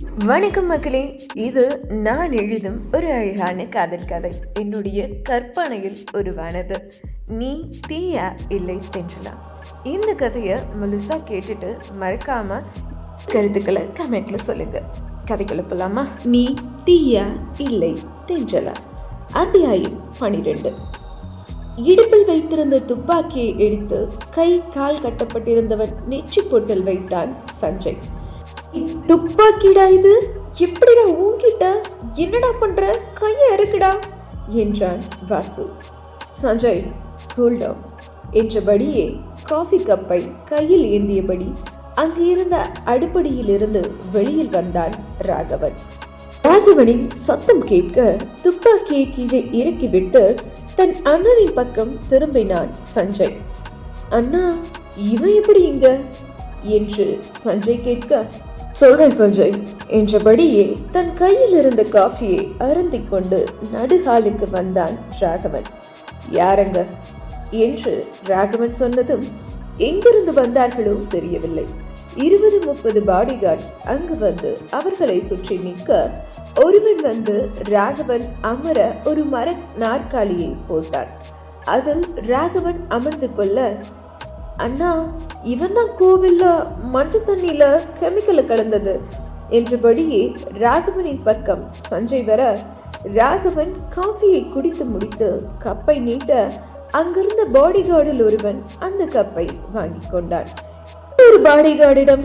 வணக்கம் மக்களே, இது நான் எழுதும் ஒரு அழகான காதல் கதை. என்னுடைய கற்பனையில் உருவானது. நீ தீயா இல்லை தென்றலா. இந்த கதையை முழுசா கேட்டுட்டு மறக்காம கருத்துக்களை கமெண்ட்ல சொல்லுங்க. கதைக்குள்ள போலாமா? நீ தீயா இல்லை தென்றலா. அத்தியாயம் 12. இடுப்பில் வைத்திருந்த துப்பாக்கியை எடுத்து கை கால் கட்டப்பட்டிருந்தவன் நெற்றி பொட்டல் வைத்தான் சஞ்சய். துப்பாக்கிடா இது, எப்படிடா ஊங்கிட்ட, என்னடா பண்ற, கையை அறுக்குடா என்றான் வாசு. சஞ்சய் கூல் டவுன் என்றபடியே காஃபி கப்பை கையில் ஏந்தியபடி அங்கு இருந்த அடுப்படியிலிருந்து வெளியில் வந்தான் ராகவன். ராகவனின் சத்தம் கேட்க துப்பாக்கியை கீழே இறக்கிவிட்டு தன் அண்ணனின் பக்கம் திரும்பினான் சஞ்சய். அண்ணா, இவன் எப்படி இங்க என்று சஞ்சய் கேட்க, சொல்றேன் சஞ்சய் என்றபடியே தன் கையில் இருந்த காஃபியை அருந்திக் கொண்டு நடுகாலுக்கு வந்தான் ராகவன். யாரங்க என்று ராகவன் சொன்னதும் எங்கிருந்து வந்தார்களோ தெரியவில்லை. 20-30 பாடி கார்ட்ஸ் அங்கு வந்து அவர்களை சுற்றி நிற்க ஒருவன் வந்து ராகவன் அமர ஒரு மர நாற்காலியை போட்டான். அதில் ராகவன் அமர்ந்து கொள்ள, அண்ணா, இவன் தான் கோவில்ல மஞ்சள் தண்ணியில கெமிக்கலை கலந்தது என்றபடியே ராகவனின் பக்கம் சஞ்சய் வர, ராகவன் காஃபியை குடித்து முடித்து கப்பை நீட்ட அங்கிருந்த பாடி கார்டில் ஒருவன் அந்த கப்பை வாங்கி கொண்டான். ஒரு பாடி கார்டிடம்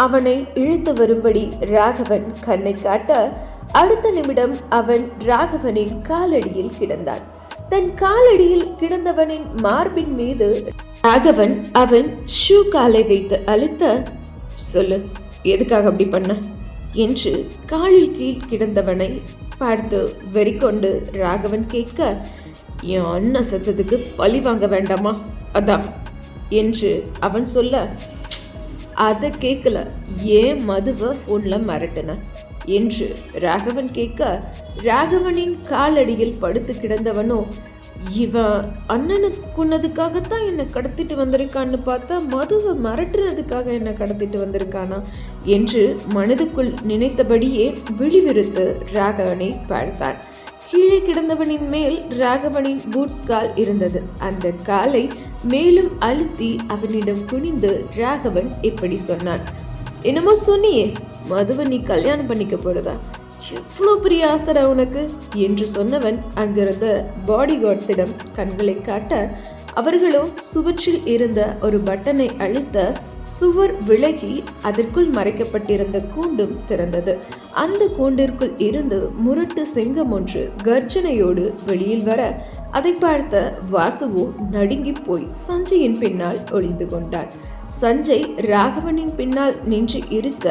அவனை இழுத்து வரும்படி ராகவன் கண்ணை காட்ட அடுத்த நிமிடம் அவன் ராகவனின் காலடியில் கிடந்தான். தன் காலடியில் கிடந்தவனின் மார்பின் மீது ராகவன் அவன் ஷூ காலை வைத்து அழுத்த, சொல்லு, எதுக்காக அப்படி பண்ண என்று காலில் கீழ் கிடந்தவனை பார்த்து வெறிக்கொண்டு ராகவன் கேட்க, என் அண்ணன் செத்ததுக்கு பழி வாங்க வேண்டாமா, அதான் என்று அவன் சொல்ல, அதை கேட்கல, ஏன் மதுவை ஃபோன்ல மிரட்டின என்று ராகவன் கேட்க, ராகவனின் காலடியில் படுத்து கிடந்தவனோ, இவன் அண்ணனுக்கு கொன்னதுக்காகத்தான் என்னை கடத்திட்டு வந்திருக்கான்னு பார்த்தா மதுவை மிரட்டுறதுக்காக என்னை கடத்திட்டு வந்திருக்கானா என்று மனதுக்குள் நினைத்தபடியே விழிவிறுத்து ராகவனை பார்த்தான். கீழே கிடந்தவனின் மேல் ராகவனின் பூட்ஸ் கால் இருந்தது. அந்த காலை மேலும் அழுத்தி அவனிடம் குனிந்து ராகவன் இப்படி சொன்னான். என்னமோ சொன்னியே, மதுவை நீ கல்யாணம் பண்ணிக்க போறதா, எவ்வளோ பெரிய ஆசைடா உனக்கு என்று சொன்னவன் அங்கிருந்த பாடி கார்ட்ஸிடம் கண்களை காட்ட, அவர்களோ சுவற்றில் இருந்த ஒரு பட்டனை அழுத்த சுவர் விலகி அதற்குள் மறைக்கப்பட்டிருந்த கூண்டும் திறந்தது. அந்த கூண்டிற்குள் இருந்து முரட்டு சிங்கம் ஒன்று கர்ஜனையோடு வெளியில் வர அதை பார்த்த வாசுவோ நடுங்கி போய் சஞ்சயின் பின்னால் ஒளிந்து கொண்டான். சஞ்சய் ராகவனின் பின்னால் நின்று இருக்க,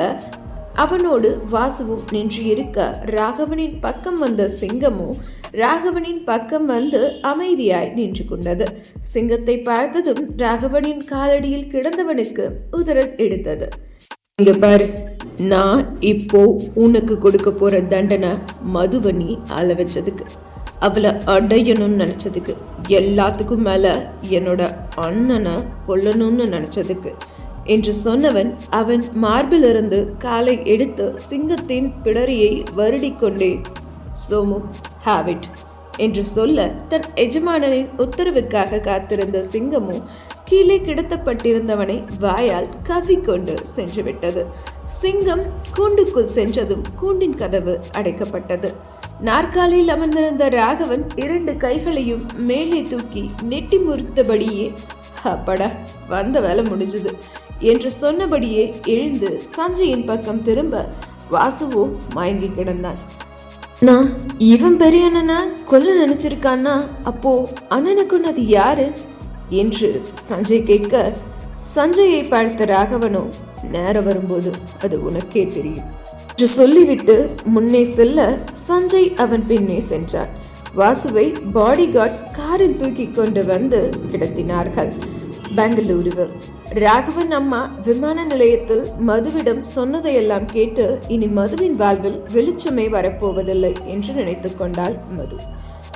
அவனோடு வாசுவும் நின்று இருக்க, ராகவனின் பக்கம் வந்த சிங்கமும் ராகவனின் பக்கம் வந்து அமைதியாய் நின்று கொண்டது. சிங்கத்தை பார்த்ததும் ராகவனின் காலடியில் கிடந்தவனுக்கு உதறல் எடுத்தது. இங்க பாரு, நான் இப்போ உனக்கு கொடுக்க போற தண்டனை மதுவை நீ அழ வச்சதுக்கு, அவளை அடையணும்னு நினைச்சதுக்கு, எல்லாத்துக்கும் மேல என்னோட அண்ணனை கொல்லணும்னு நினைச்சதுக்கு என்று சொன்னவன் அவன் மார்பிலிருந்து காலை எடுத்து சிங்கத்தின் பிடரியை வருடிக்கொண்டே, சோமு ஹேவ் இட் என்று சொல்ல தன் எஜமானனின் உத்தரவுக்காக காத்திருந்த சிங்கமும் கீழே கிடத்தப்பட்டிருந்தவனை வாயால் கவ்விக்கொண்டு சென்றுவிட்டது. சிங்கம் கூண்டுக்குள் சென்றதும் கூண்டின் கதவு அடைக்கப்பட்டது. நாற்காலியில் அமர்ந்திருந்த ராகவன் 2 கைகளையும் மேலே தூக்கி நெட்டி முறித்தபடியே, அப்படா, வந்த வேலை முடிஞ்சது என்று சொன்னபடியே எழுந்து சஞ்சயின் பக்கம் திரும்ப வாசுவோ மயங்கி கிடந்தான். நான் இவன் பெரிய அண்ணனை கொல்ல நினைச்சிருக்கான்னா அப்போ அண்ணனை கொன்னது யாரு என்று சஞ்சய் கேட்க, சஞ்சயை பார்த்த ராகவனோ, நேரம் வரும்போது அது உனக்கே தெரியும் என்று சொல்லிவிட்டு முன்னே செல்ல சஞ்சய் அவன் பின்னே சென்றான். வாசுவை பாடி கார்ட்ஸ் காரில் தூக்கி கொண்டு வந்து கிடத்தினார்கள். பெங்களூருவில் ராகவன் அம்மா விமான நிலையத்தில் மதுவிடம் சொன்னதையெல்லாம் கேட்டு இனி மதுவின் வாழ்வில் வெளிச்சமே வரப்போவதில்லை என்று நினைத்து கொண்டாள் மது.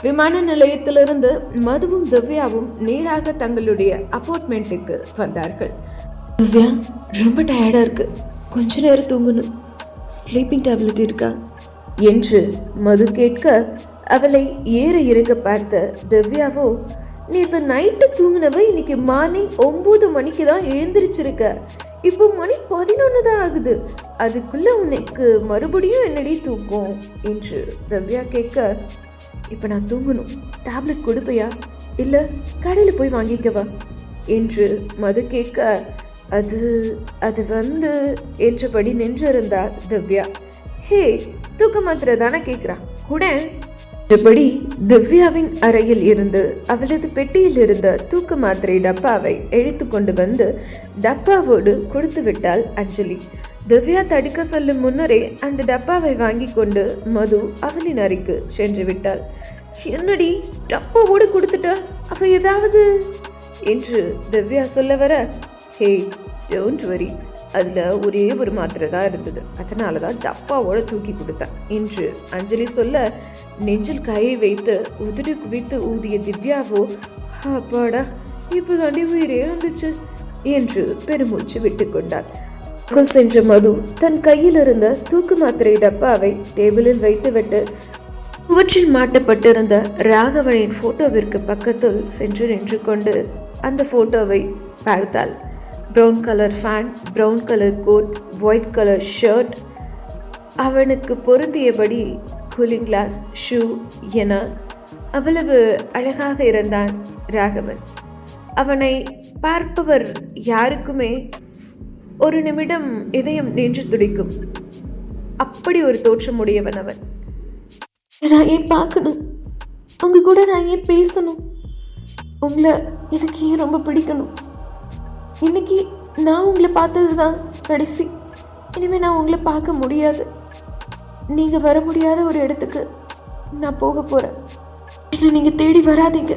விமான நிலையத்திலிருந்து மதுவும் திவ்யாவும் நேராக தங்களுடைய அபார்ட்மெண்ட்டுக்கு வந்தார்கள். திவ்யா, ரொம்ப டயர்டா இருக்கு, கொஞ்ச நேரம் தூங்கணும் ஸ்லீப்பிங் டேப்லெட் இருக்கா என்று மது கேட்க அவளை ஏற இறங்க பார்த்த திவ்யாவோ, நேற்று நைட்டு தூங்கினவ இன்னைக்கு மார்னிங் 9 மணிக்கு தான் எழுந்திரிச்சிருக்க. இப்போ மணி 11 தான் ஆகுது. அதுக்குள்ள உனக்கு மறுபடியும் என்னடி தூக்கம் என்று திவ்யா கேட்க, இப்போ நான் தூங்கணும், டேப்லெட் கொடுப்பையா இல்லை கடையில் போய் வாங்கிக்கவா என்று மது கேட்க, அது அது வந்து என்றபடி நின்றிருந்தாள் திவ்யா. ஹே, தூக்க மாத்திரை தானே கேட்குறான் கூட என்றபடி திவ்யாவின் அறையில் இருந்து அவளது பெட்டியில் இருந்த தூக்க மாத்திரை டப்பாவை எடுத்து கொண்டு வந்து டப்பாவோடு கொடுத்து விட்டாள் அஞ்சலி. திவ்யா தடுக்க சொல்லும் முன்னரே அந்த டப்பாவை வாங்கி கொண்டு மது அவளின் அறைக்கு சென்று விட்டாள். என்னடி டப்பாவோடு கொடுத்துட்டா, அவ ஏதாவது என்று திவ்யா சொல்ல வர, ஹே டோன்ட் வரி, அதில் ஒரே ஒரு மாத்திரை தான் இருந்தது, அதனால தான் டப்பாவோட தூக்கி கொடுத்தேன் என்று அஞ்சலி சொல்ல, நெஞ்சில் கையை வைத்து உதிரி குவித்து ஊதிய திவ்யாவோ, அப்பாடா இப்போ தாண்டி உயிரே வந்துச்சு என்று பெருமூச்சு விட்டு கொண்டாள். சென்ற மது தன் கையில் இருந்த தூக்கு மாத்திரை டப்பாவை டேபிளில் வைத்துவிட்டு சுவற்றில் மாட்டப்பட்டிருந்த ராகவனின் போட்டோவிற்கு பக்கத்தில் சென்று நின்று கொண்டு அந்த போட்டோவை பார்த்தாள். Brown colour pant, brown colour coat, white colour shirt, அவனுக்கு பொருந்தியபடி கூலிங் கிளாஸ், ஷூ என அவ்வளவு அழகாக இருந்தான் ராகவன். அவனை பார்ப்பவர் யாருக்குமே ஒரு நிமிடம் இதயம் நின்று துடிக்கும். அப்படி ஒரு தோற்றமுடையவன் அவன். நான் ஏன் பார்க்கணும், உங்க கூட நான் ஏன் பேசணும், உங்களை எனக்கு ஏன் ரொம்ப பிடிக்கணும், இன்னைக்கு நான் உங்களை பார்த்தது தான் கடைசி, இனிமேல் நான் உங்களை பார்க்க முடியாது, நீங்கள் வர முடியாத ஒரு இடத்துக்கு நான் போக போகிறேன், என்னை நீங்கள் தேடி வராதீங்க,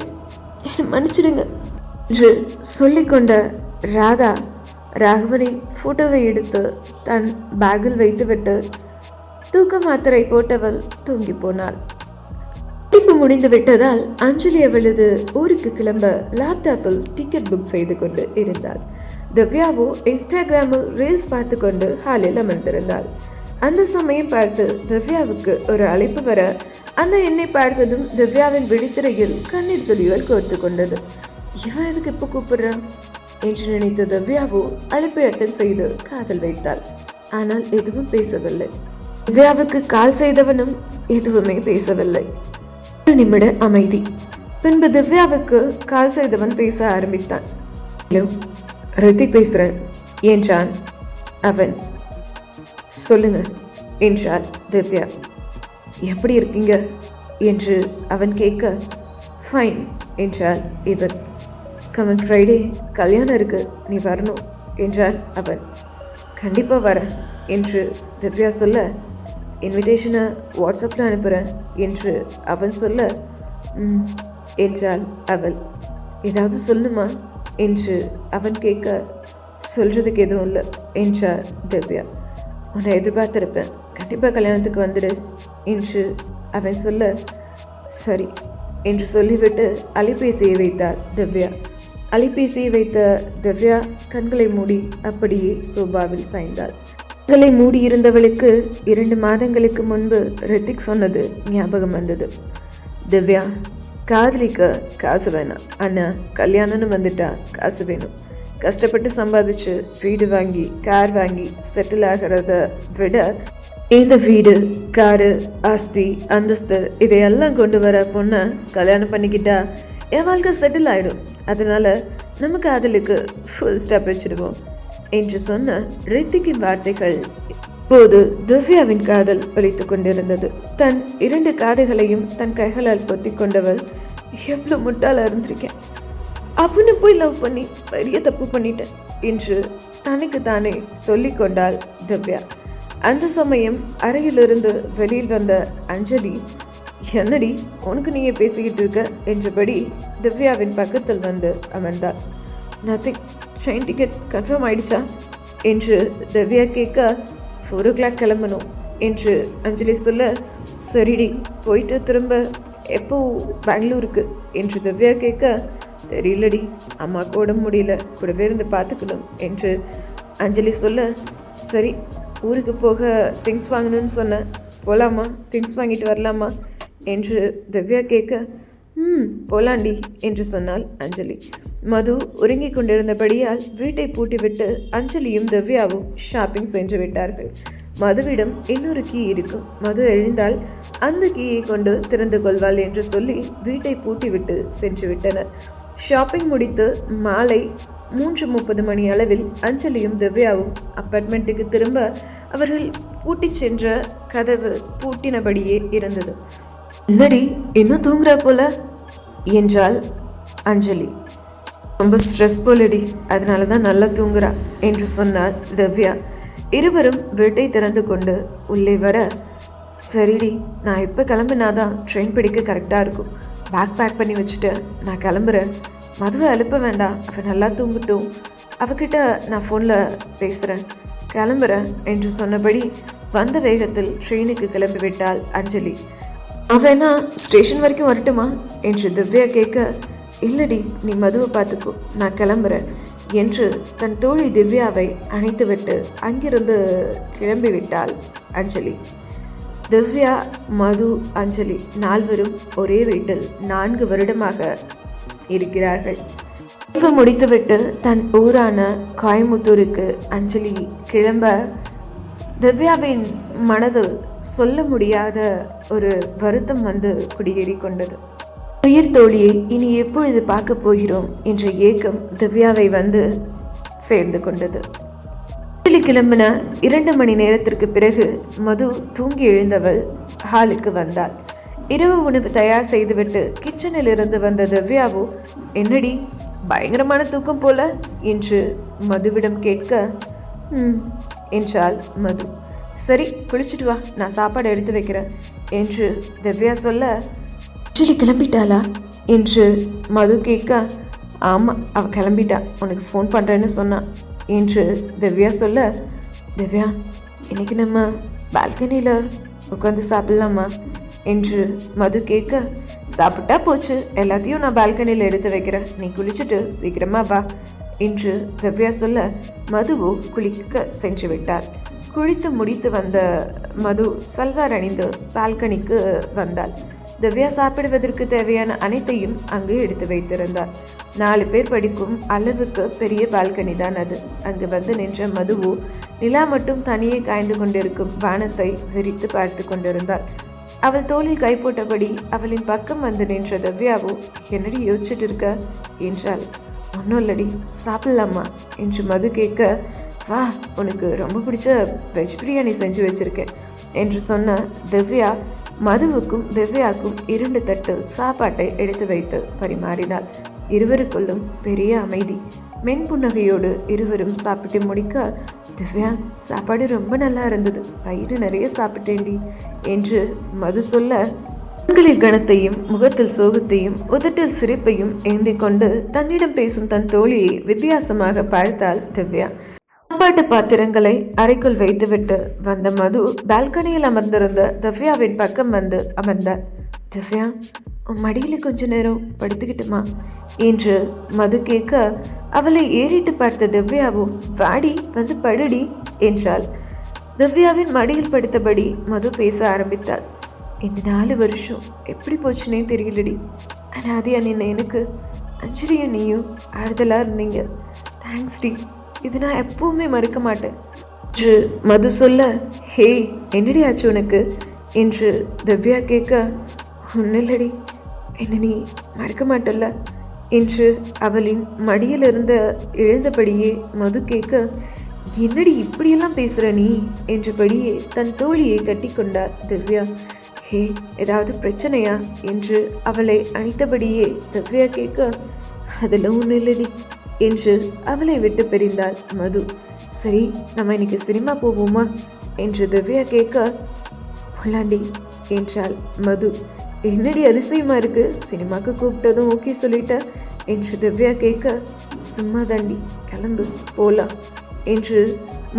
என்னை மன்னிச்சிடுங்க என்று சொல்லிக்கொண்ட ராதா ராகவனின் ஃபோட்டோவை எடுத்து தன் பேக்கில் வைத்துவிட்டு தூக்க மாத்திரை போட்டவள் தூங்கி போனாள். படிப்பு முடிந்து விட்டதால் அஞ்சலி அவளது ஊருக்கு கிளம்ப லேப்டாப்பில் டிக்கெட் புக் செய்து கொண்டு இருந்தாள். திவ்யாவோ இன்ஸ்டாகிராமில் ரீல்ஸ் பார்த்து கொண்டு ஹாலில் அமர்ந்திருந்தாள். அந்த சமயம் பார்த்து திவ்யாவுக்கு ஒரு அழைப்பு வர, அந்த எண்ணை பார்த்ததும் திவ்யாவின் விழித்திரையில் கண்ணீர் துளிகள் கோர்த்து கொண்டது. இவன் எதுக்கு இப்போ கூப்பிடுறான் என்று நினைத்த திவ்யாவோ அழைப்பை அட்டன் செய்து காதல் வைத்தாள். ஆனால் எதுவும் பேசவில்லை. திவ்யாவுக்கு கால் செய்தவனும் எதுவுமே பேசவில்லை. ஒரு நிமிட அமைதி. பின்பு திவ்யாவுக்கு கால் செய்தவன் பேச ஆரம்பித்தான். ஹலோ, ரித்திக் பேசுறேன் என்றான் அவன். சொல்லுங்க என்றாள் திவ்யா. எப்படி இருக்கீங்க என்று அவன் கேட்க, ஃபைன் என்றாள் இவன். கமிங் ஃப்ரைடே கல்யாணம் இருக்கு, நீ வரணும் என்றான் அவன். கண்டிப்பாக வரேன் என்று திவ்யா சொல்ல, இன்விடேஷனை வாட்ஸ்அப்பில் அனுப்புகிறேன் என்று அவன் சொல்ல, என்றாள் அவள். ஏதாவது சொல்லணுமா என்று அவன் கேட்க, சொல்கிறதுக்கு எதுவும் இல்லை என்றாள் திவ்யா. உன்னை எதிர்பார்த்திருப்பேன், கண்டிப்பாக கல்யாணத்துக்கு வந்துடு என்று அவன் சொல்ல, சரி என்று சொல்லிவிட்டு அலைபேசியை வைத்தாள் திவ்யா. அலைபேசியை வைத்த திவ்யா கண்களை மூடி அப்படியே சோபாவில் சாய்ந்தாள். கண்களை மூடி இருந்தவளுக்கு 2 மாதங்களுக்கு முன்பு ரித்திக் சொன்னது ஞாபகம் வந்தது. திவ்யா, காதலிக்க காசு வேணாம், ஆனால் கல்யாணம்னு வந்துட்டா காசு வேணும். கஷ்டப்பட்டு சம்பாதிச்சு வீடு வாங்கி கார் வாங்கி செட்டில் ஆகிறத விட இந்த வீடு, காரு, ஆஸ்தி, அந்தஸ்து இதையெல்லாம் கொண்டு வர பொண்ணை கல்யாணம் பண்ணிக்கிட்டா என் வாழ்க்கை செட்டில் ஆகிடும். அதனால நம்ம காதலுக்கு ஃபுல் ஸ்டாப் வச்சுடுவோம் என்று சொன்ன ரித்திக்கின் வார்த்தைகள் போது திவ்யாவின் காதல் ஒலித்து கொண்டிருந்தது. தன் 2 காதுகளையும் தன் கைகளால் பொத்தி கொண்டவள், எவ்வளோ முட்டாளாக இருந்திருக்கேன், அவனு போய் லவ் பண்ணி பெரிய தப்பு பண்ணிட்டேன் என்று தனக்கு தானே சொல்லி கொண்டாள் திவ்யா. அந்த சமயம் அறையிலிருந்து வெளியில் வந்த அஞ்சலி, என்னடி உனக்கு நீயே பேசிக்கிட்டு இருக்க என்றபடி திவ்யாவின் பக்கத்தில் வந்து அமர்ந்தாள். நத்திங், ட்ரெயின் டிக்கெட் கன்ஃபார்ம் ஆயிடுச்சா என்று திவ்யா கேட்க, 4 o'clock கிளம்பணும் என்று அஞ்சலி சொல்ல, சரிடி, போயிட்டு திரும்ப எப்போ பெங்களூருக்கு என்று திவ்யா கேட்க, தெரியலடி, அம்மாவுக்கு உடம்பு முடியல, கூடவே இருந்து பார்த்துக்கணும் என்று அஞ்சலி சொல்ல, சரி ஊருக்கு போக திங்ஸ் வாங்கணும்னு சொன்னேன், போகலாமா, திங்ஸ் வாங்கிட்டு வரலாமா என்று திவ்யா கேட்க, போலாண்டி என்று சொன்னாள் அஞ்சலி. மது உறங்கிக் கொண்டிருந்தபடியால் வீட்டை பூட்டிவிட்டு அஞ்சலியும் திவ்யாவும் ஷாப்பிங் சென்று விட்டார்கள். மதுவிடம் இன்னொரு கீ இருக்கும், மது எழுந்தால் அந்த கீயை கொண்டு திறந்து கொள்வாள் என்று சொல்லி வீட்டை பூட்டிவிட்டு சென்று விட்டனர். ஷாப்பிங் முடித்து மாலை 3:30 மணி அளவில் அஞ்சலியும் திவ்யாவும் அப்பார்ட்மெண்ட்டுக்கு திரும்ப அவர்கள் பூட்டி சென்ற கதவு பூட்டினபடியே இருந்தது. இல்லடி, இன்னும் தூங்குறா போல என்றாள் அஞ்சலி. ரொம்ப ஸ்ட்ரெஸ் போலடி, அதனால தான் நல்லா தூங்குறா என்று சொன்னாள் திவ்யா. இருவரும் வீட்டை திறந்து கொண்டு உள்ளே வர, சரிடி, நான் எப்போ கிளம்பினாதான் ட்ரெயின் பிடிக்க கரெக்டாக இருக்கும். பேக் பண்ணி வச்சுட்டு நான் கிளம்புறேன். மதுவை எழுப்ப வேண்டாம், அவள் நல்லா தூங்கட்டும். அவகிட்ட நான் ஃபோனில் பேசுகிறேன், கிளம்புறேன் என்று சொன்னபடி வந்த வேகத்தில் ட்ரெயினுக்கு கிளம்பிவிட்டாள் அஞ்சலி. அவனா ஸ்டேஷன் வரைக்கும் வரட்டுமா என்று திவ்யா கேட்க, இல்லடி, நீ மதுவை பார்த்துக்கோ, நான் கிளம்புறேன் என்று தன் தோழி திவ்யாவை அணைத்துவிட்டு அங்கிருந்து கிளம்பிவிட்டாள் அஞ்சலி. திவ்யா, மது, அஞ்சலி நால்வரும் ஒரே வீட்டில் 4 வருடமாக இருக்கிறார்கள். இப்போ முடித்துவிட்டு தன் ஊரான கோயமுத்தூருக்கு அஞ்சலி கிளம்ப, திவ்யாவின் மனதில் சொல்ல முடியாத ஒரு வருத்தம் வந்து குடியேறி கொண்டது. உயிர் தோழியை இனி எப்பொழுது பார்க்க போகிறோம் என்ற ஏக்கம் திவ்யாவை வந்து சேர்ந்து கொண்டது. கிளம்பின 2 மணி நேரத்திற்கு பிறகு மது தூங்கி எழுந்தவள் ஹாலுக்கு வந்தாள். இரவு உணவு தயார் செய்துவிட்டு கிச்சனில் இருந்து வந்த திவ்யாவோ, என்னடி பயங்கரமான தூக்கம் போல என்று மதுவிடம் கேட்க, என்றாள் மது. சரி, குளிச்சுட்டு வா, நான் சாப்பாடு எடுத்து வைக்கிறேன் என்று திவ்யா சொல்ல, அஞ்சலி கிளம்பிட்டாளா என்று மது கேட்க, ஆமாம், அவள் கிளம்பிட்டா, உனக்கு ஃபோன் பண்ணுறேன்னு சொன்னான் என்று திவ்யா சொல்ல, திவ்யா, இன்னைக்கு நம்ம பால்கனியில் உட்காந்து சாப்பிட்லாமா என்று மது கேட்க, சாப்பிட்டா போச்சு, எல்லாத்தையும் நான் பால்கனியில் எடுத்து வைக்கிறேன், நீ குளிச்சுட்டு சீக்கிரமா வா என்று திவ்யா சொல்ல, மதுவோ குளிக்க சென்று விட்டாள். குளித்து முடித்து வந்த மது சல்வார் அணிந்து பால்கனிக்கு வந்தாள். திவ்யா சாப்பிடுவதற்கு தேவையான அனைத்தையும் அங்கு எடுத்து வைத்திருந்தாள். 4 பேர் படிக்கும் அளவுக்கு பெரிய பால்கனி தான் அது. அங்கு வந்து நின்ற மதுவோ நிலா மட்டும் தனியே காய்ந்து கொண்டிருக்கும் வானத்தை விரித்து பார்த்து கொண்டிருந்தாள். அவள் தோளில் கை போட்டபடி அவளின் பக்கம் வந்து நின்ற திவ்யாவோ, என்னடி யோசிச்சுட்டு இருக்க என்றாள். ஒன்றும் இல்லடி, சாப்பிடலாமா என்று மது கேட்க, வா, உனக்கு ரொம்ப பிடிச்ச வெஜ் பிரியாணி செஞ்சு வச்சிருக்கேன் என்று சொன்ன திவ்யா மதுவுக்கும் திவ்யாவுக்கும் 2 தட்டு சாப்பாட்டை எடுத்து வைத்து பரிமாறினாள். இருவருக்குள்ளும் பெரிய அமைதி. மென்புன்னகையோடு இருவரும் சாப்பிட்டு முடிக்க, திவ்யா, சாப்பாடு ரொம்ப நல்லா இருந்தது, வயிறு நிறைய சாப்பிட்டேண்டி என்று மது சொல்ல, கண்களில் கனத்தையும் முகத்தில் சோகத்தையும் உதட்டில் சிரிப்பையும் ஏந்தி கொண்டு தன்னிடம் பேசும் தன் தோழியை வித்தியாசமாக பார்த்தாள் திவ்யா. சாப்பாட்டு பாத்திரங்களை அறைக்குள் வைத்துவிட்டு வந்த மது பால்கனியில் அமர்ந்திருந்த திவ்யாவின் பக்கம் வந்து அமர்ந்தாள். திவ்யா, உன் மடியில் கொஞ்ச நேரம் படுத்துக்கிட்டுமா என்று மது கேட்க, அவளை ஏறிட்டு பார்த்த திவ்யாவும், வாடி வந்து படுடி என்றாள். திவ்யாவின் மடியில் படுத்தபடி மது பேச ஆரம்பித்தாள். இந்த 4 வருஷம் எப்படி போச்சுன்னே தெரியலடி. அனாதையா நின்ன எனக்கு அஞ்சலியும் நீயும் ஆறுதலாக இருந்தீங்க. தேங்க்ஸ் டி, இது நான் எப்பவுமே மறுக்க மாட்டேன் என்று மது சொல்ல, ஹே, என்னடி ஆச்சு உனக்கு என்று திவ்யா கேட்க, ஒன்றும் இல்லடி, என்ன நீ மறக்க மாட்டல்ல என்று அவளின் மடியிலிருந்த எழுந்தபடியே மது கேட்க, என்னடி இப்படியெல்லாம் பேசுகிற நீ என்றபடியே தன் தோழியை கட்டி கொண்டார் திவ்யா. ஹே, ஏதாவது பிரச்சனையா என்று அவளை அணைத்தபடியே திவ்யா கேட்க, அதெல்லாம் ஒன்றும் இல்லடி என்று அவளை விட்டு பிரிந்தாள் மது. சரி, நம்ம இன்னைக்கு சினிமா போவோமா என்று திவ்யா கேட்க, போலாண்டி என்றாள் மது. என்னடி அதிசயமா இருக்கு, சினிமாக்கு கூப்பிட்டதும் ஓகே சொல்லிட்ட என்று திவ்யா கேட்க, சும்மா தாண்டி, கிளம்பு போலாம் என்று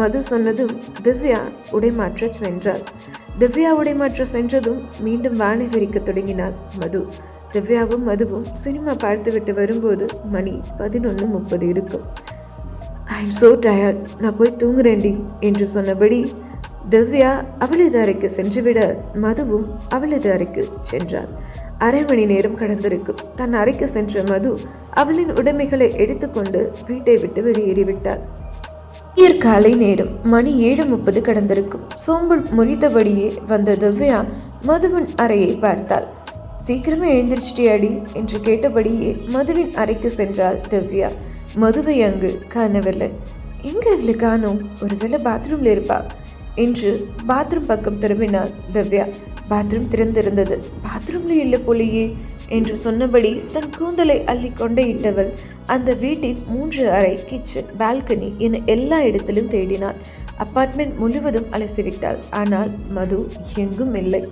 மது சொன்னதும் திவ்யா உடைமாற்ற சென்றாள். திவ்யா உடைமாற்ற சென்றதும் மீண்டும் வானை விரிக்க தொடங்கினாள் மது. திவ்யாவும் மதுவும் சினிமா பார்த்துவிட்டு வரும்போது மணி 11:30 இருக்கும். ஐ எம் ஸோ டயர்ட், நான் போய் தூங்குறேன்டி என்று சொன்னபடி திவ்யா அவளது அறைக்கு சென்றுவிட மதுவும் அவளது அறைக்கு சென்றாள். 1/2 மணி நேரம் கடந்திருக்கும். தன் அறைக்கு சென்ற மது அவளின் உடைமைகளை எடுத்துக்கொண்டு வீட்டை விட்டு வெளியேறிவிட்டாள். காலை நேரம் மணி 7:30 கடந்திருக்கும். சோம்பல் முறித்தபடியே வந்த திவ்யா மதுவின் அறையை பார்த்தாள். சீக்கிரமே எழுந்திரிச்சிட்டியாடி என்று கேட்டபடியே மதுவின் அறைக்கு சென்றாள் திவ்யா. மதுவை அங்கு காணவில்லை. எங்க இவளை காணோம், ஒருவேளை பாத்ரூம்ல இருப்பா என்று பாத்ரூம் பக்கம் திரும்பினாள் திவ்யா. பாத்ரூம் திறந்திருந்தது. பாத்ரூம்ல இல்லை போலியே என்று சொன்னபடி தன் கூந்தலை அள்ளி கொண்டே இட்டவள் அந்த வீட்டின் 3 அறை, கிச்சன், பால்கனி என எல்லா இடத்திலும் தேடினாள். அப்பார்ட்மெண்ட் முழுவதும் அலசிவிட்டாள். ஆனால் மது எங்கும் இல்லை.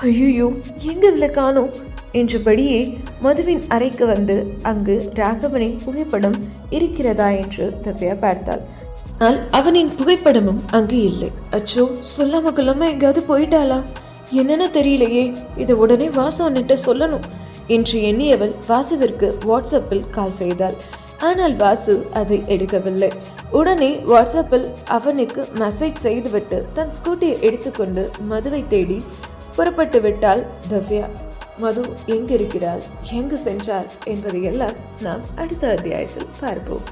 ஐயோ, எங்க இவளை காணோம் என்றபடியே மதுவின் அறைக்கு வந்து அங்கு ராகவனின் புகைப்படம் இருக்கிறதா என்று திவ்யா பார்த்தாள். ஆனால் அவனின் புகைப்படமும் அங்கு இல்லை. அச்சோ, சொல்லாம கொள்ளாம எங்காவது போயிட்டாளா, என்னன்னு தெரியலையே, இதை உடனே வாசு அண்ணிட்ட சொல்லணும் என்று எண்ணியவள் வாசுவிற்கு வாட்ஸ்அப்பில் கால் செய்தாள். ஆனால் வாசு அதை எடுக்கவில்லை. உடனே வாட்ஸ்அப்பில் அவனுக்கு மெசேஜ் செய்துவிட்டு தன் ஸ்கூட்டியை எடுத்துக்கொண்டு மதுவை தேடி புறப்பட்டு விட்டாள் திவ்யா. மது எங்கு இருக்கிறாள், எங்கு சென்றாள் என்பதையெல்லாம் நாம் அடுத்த அத்தியாயத்தில் பார்ப்போம்.